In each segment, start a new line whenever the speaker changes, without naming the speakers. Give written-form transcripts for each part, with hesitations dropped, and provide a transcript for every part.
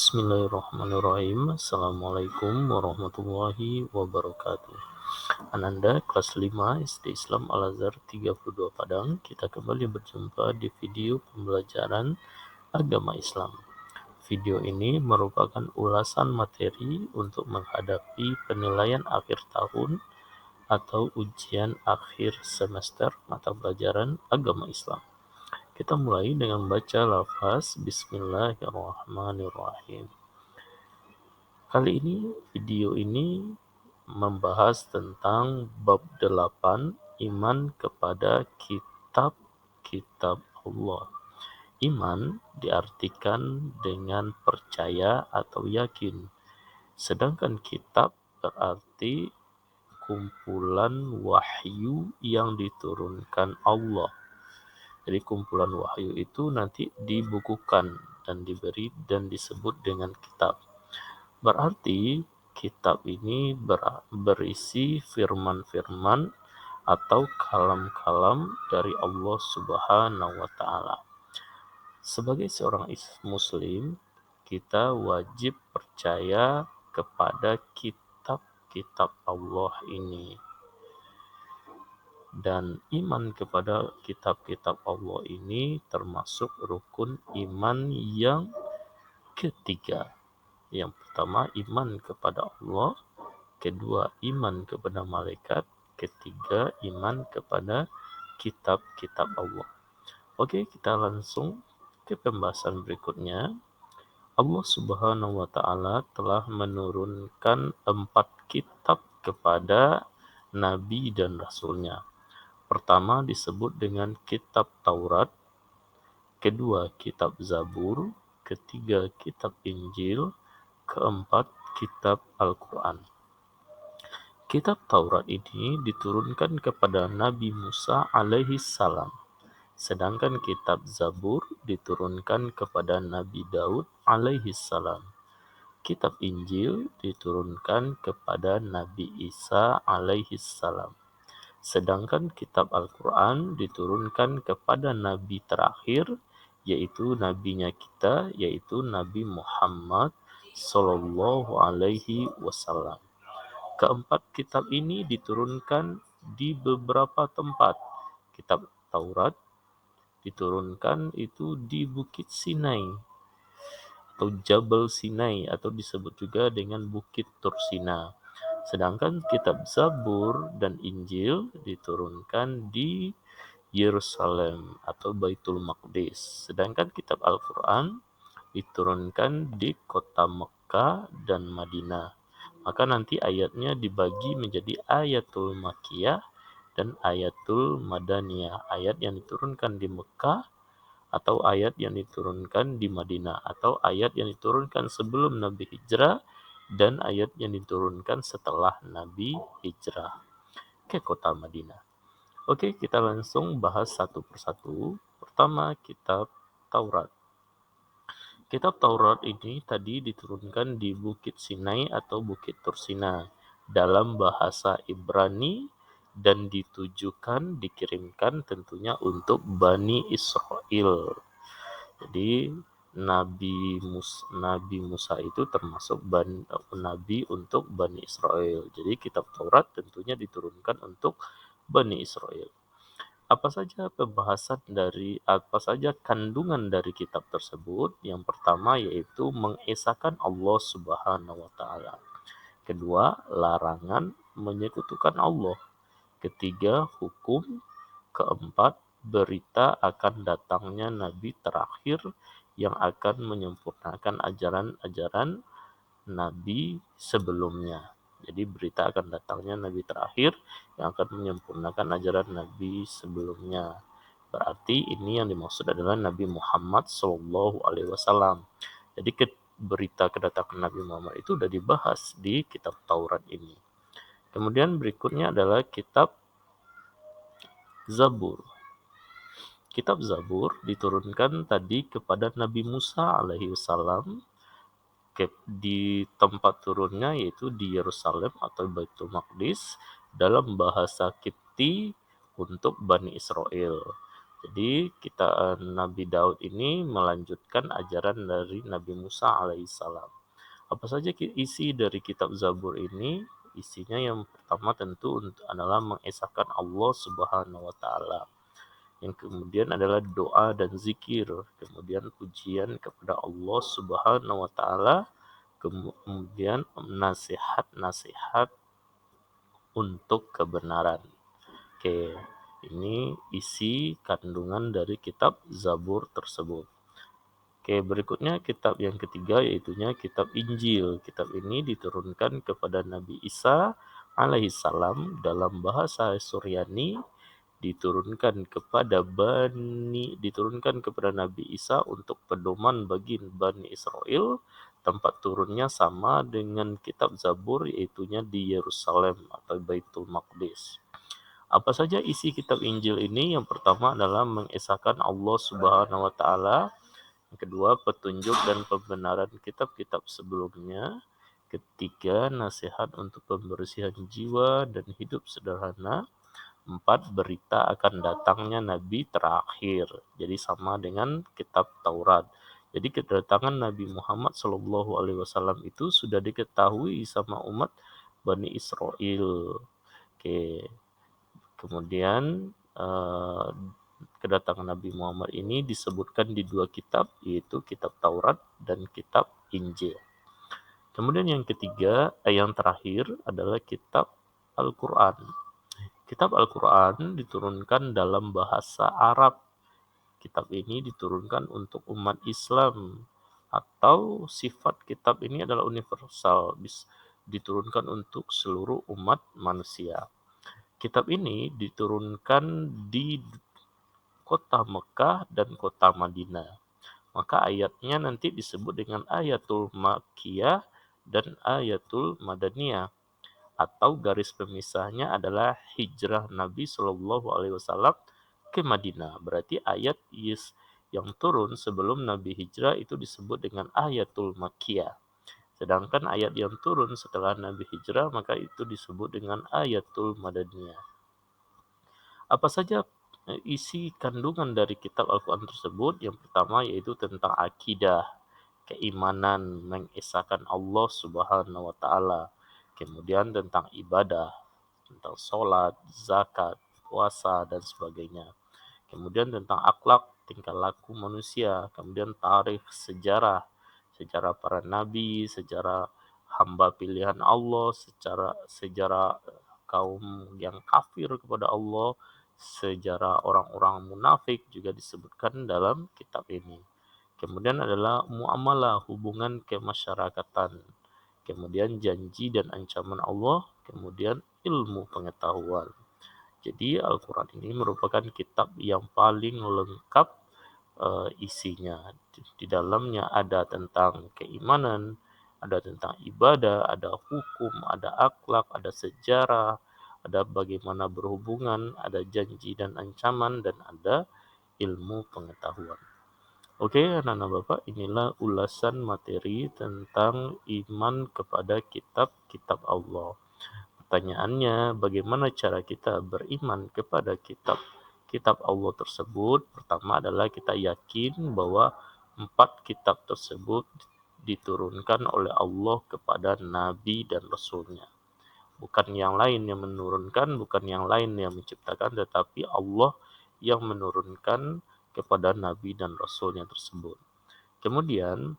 Bismillahirrahmanirrahim. Assalamualaikum warahmatullahi wabarakatuh. Ananda kelas 5 SD Islam Al-Azhar 32 Padang. Kita kembali berjumpa di video pembelajaran agama Islam. Video ini merupakan ulasan materi untuk menghadapi penilaian akhir tahun atau ujian akhir semester mata pelajaran agama Islam. Kita mulai dengan baca lafaz Bismillahirrahmanirrahim. Kali ini video ini membahas tentang bab 8 iman kepada kitab-kitab Allah. Iman diartikan dengan percaya atau yakin. Sedangkan kitab berarti kumpulan wahyu yang diturunkan Allah. Jadi kumpulan wahyu itu nanti dibukukan dan diberi dan disebut dengan kitab. Berarti kitab ini berisi firman-firman atau kalam-kalam dari Allah Subhanahu wa taala. Sebagai seorang muslim, kita wajib percaya kepada kitab-kitab Allah ini. Dan iman kepada kitab-kitab Allah ini termasuk rukun iman yang ketiga. Yang pertama, iman kepada Allah. Kedua, iman kepada malaikat. Ketiga, iman kepada kitab-kitab Allah. Oke, kita langsung ke pembahasan berikutnya. Allah Subhanahu wa taala telah menurunkan 4 kitab kepada nabi dan rasulnya. Pertama disebut dengan kitab Taurat, kedua kitab Zabur, ketiga kitab Injil, keempat kitab Al-Quran. Kitab Taurat ini diturunkan kepada Nabi Musa alaihi salam. Sedangkan kitab Zabur diturunkan kepada Nabi Daud alaihi salam. Kitab Injil diturunkan kepada Nabi Isa alaihi salam. Sedangkan kitab Al-Quran diturunkan kepada Nabi terakhir, yaitu nabinya kita, yaitu Nabi Muhammad Sallallahu Alaihi Wasallam. Keempat kitab ini diturunkan di beberapa tempat. Kitab Taurat diturunkan itu di Bukit Sinai atau Jabal Sinai atau disebut juga dengan Bukit Tursina. Sedangkan kitab Zabur dan Injil diturunkan di Yerusalem atau Baitul Maqdis. Sedangkan kitab Al-Quran diturunkan di kota Mekah dan Madinah. Maka nanti ayatnya dibagi menjadi ayatul Makkiyah dan ayatul Madaniyah. Ayat yang diturunkan di Mekah atau ayat yang diturunkan di Madinah atau ayat yang diturunkan sebelum Nabi hijrah dan ayat yang diturunkan setelah Nabi hijrah ke kota Madinah. Oke, kita langsung bahas satu persatu. Pertama, kitab Taurat. Kitab Taurat ini tadi diturunkan di Bukit Sinai atau Bukit Tursina dalam bahasa Ibrani dan dikirimkan tentunya untuk Bani Israel. Jadi Nabi Musa itu termasuk nabi untuk Bani Israel. Jadi kitab Taurat tentunya diturunkan untuk Bani Israel. Apa saja kandungan dari kitab tersebut? Yang pertama yaitu mengesahkan Allah Subhanahu wa taala. Kedua, larangan menyekutukan Allah. Ketiga, hukum. Keempat, berita akan datangnya nabi terakhir yang akan menyempurnakan ajaran-ajaran nabi sebelumnya. Jadi berita akan datangnya nabi terakhir yang akan menyempurnakan ajaran nabi sebelumnya. Berarti ini yang dimaksud adalah Nabi Muhammad Sallallahu Alaihi Wasallam. Jadi berita kedatangan Nabi Muhammad itu sudah dibahas di kitab Taurat ini. Kemudian berikutnya adalah kitab Zabur. Kitab Zabur diturunkan tadi kepada Nabi Musa alaihi salam di tempat turunnya yaitu di Yerusalem atau Baitul Maqdis dalam bahasa Kipti untuk Bani Israel. Jadi Nabi Daud ini melanjutkan ajaran dari Nabi Musa alaihissalam. Apa saja isi dari kitab Zabur ini? Isinya yang pertama tentu adalah mengesahkan Allah Subhanahu wa taala. Yang kemudian adalah doa dan zikir, kemudian pujian kepada Allah Subhanahu wa taala, kemudian nasihat-nasihat untuk kebenaran. Oke, ini isi kandungan dari kitab Zabur tersebut. Oke, berikutnya kitab yang ketiga yaitunya kitab Injil. Kitab ini diturunkan kepada Nabi Isa alaihissalam dalam bahasa Suryani, diturunkan kepada Nabi Isa untuk pedoman bagi Bani Israel. Tempat turunnya sama dengan kitab Zabur, yaitunya di Yerusalem atau Baitul Maqdis. Apa saja isi kitab Injil ini? Yang pertama adalah mengesahkan Allah Subhanahu wa taala. Yang kedua, petunjuk dan pembenaran kitab-kitab sebelumnya. Ketiga, nasihat untuk pembersihan jiwa dan hidup sederhana. 4. Berita akan datangnya Nabi terakhir. Jadi sama dengan kitab Taurat. Jadi kedatangan Nabi Muhammad SAW itu sudah diketahui sama umat Bani Israel. Oke. Kemudian kedatangan Nabi Muhammad ini disebutkan di dua kitab, yaitu kitab Taurat dan kitab Injil. Kemudian yang ketiga, yang terakhir adalah kitab Al-Quran. Kitab Al-Quran diturunkan dalam bahasa Arab. Kitab ini diturunkan untuk umat Islam, atau sifat kitab ini adalah universal, diturunkan untuk seluruh umat manusia. Kitab ini diturunkan di kota Mekah dan kota Madinah. Maka ayatnya nanti disebut dengan ayatul Makkiyah dan ayatul Madaniyah, atau garis pemisahnya adalah hijrah Nabi Shallallahu Alaihi Wasallam ke Madinah. Berarti ayat yang turun sebelum Nabi hijrah itu disebut dengan ayatul Makkiyah. Sedangkan ayat yang turun setelah Nabi hijrah maka itu disebut dengan ayatul Madaniyah. Apa saja isi kandungan dari kitab Al-Quran tersebut? Yang pertama yaitu tentang akidah, keimanan, mengesahkan Allah Subhanahu wa taala. Kemudian tentang ibadah, tentang sholat, zakat, puasa, dan sebagainya. Kemudian tentang akhlak, tingkah laku manusia. Kemudian tarikh, sejarah, sejarah para nabi, sejarah hamba pilihan Allah, sejarah kaum yang kafir kepada Allah, sejarah orang-orang munafik juga disebutkan dalam kitab ini. Kemudian adalah muamalah, hubungan kemasyarakatan. Kemudian janji dan ancaman Allah. Kemudian ilmu pengetahuan. Jadi Al-Quran ini merupakan kitab yang paling lengkap isinya. Di dalamnya ada tentang keimanan, ada tentang ibadah, ada hukum, ada akhlak, ada sejarah, ada bagaimana berhubungan, ada janji dan ancaman, dan ada ilmu pengetahuan. Oke, anak-anak Bapak, inilah ulasan materi tentang iman kepada kitab-kitab Allah. Pertanyaannya, bagaimana cara kita beriman kepada kitab Allah tersebut? Pertama adalah kita yakin bahwa 4 kitab tersebut diturunkan oleh Allah kepada Nabi dan Rasulnya. Bukan yang lain yang menurunkan, bukan yang lain yang menciptakan, tetapi Allah yang menurunkan kepada Nabi dan Rasulnya tersebut. Kemudian,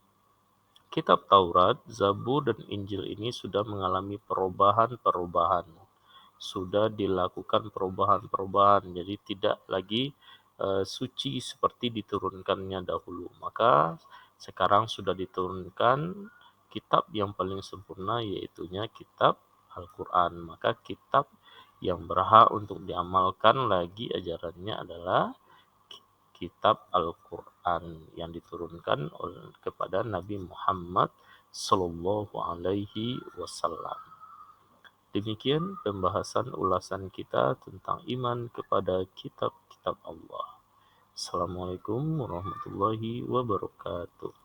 kitab Taurat, Zabur, dan Injil ini sudah mengalami perubahan-perubahan. Sudah dilakukan perubahan-perubahan, jadi tidak lagi suci seperti diturunkannya dahulu. Maka sekarang sudah diturunkan kitab yang paling sempurna, yaitunya kitab Al-Quran. Maka kitab yang berhak untuk diamalkan lagi ajarannya adalah kitab Al-Quran yang diturunkan kepada Nabi Muhammad Sallallahu Alaihi Wasallam. Demikian pembahasan ulasan kita tentang iman kepada kitab-kitab Allah. Assalamualaikum warahmatullahi wabarakatuh.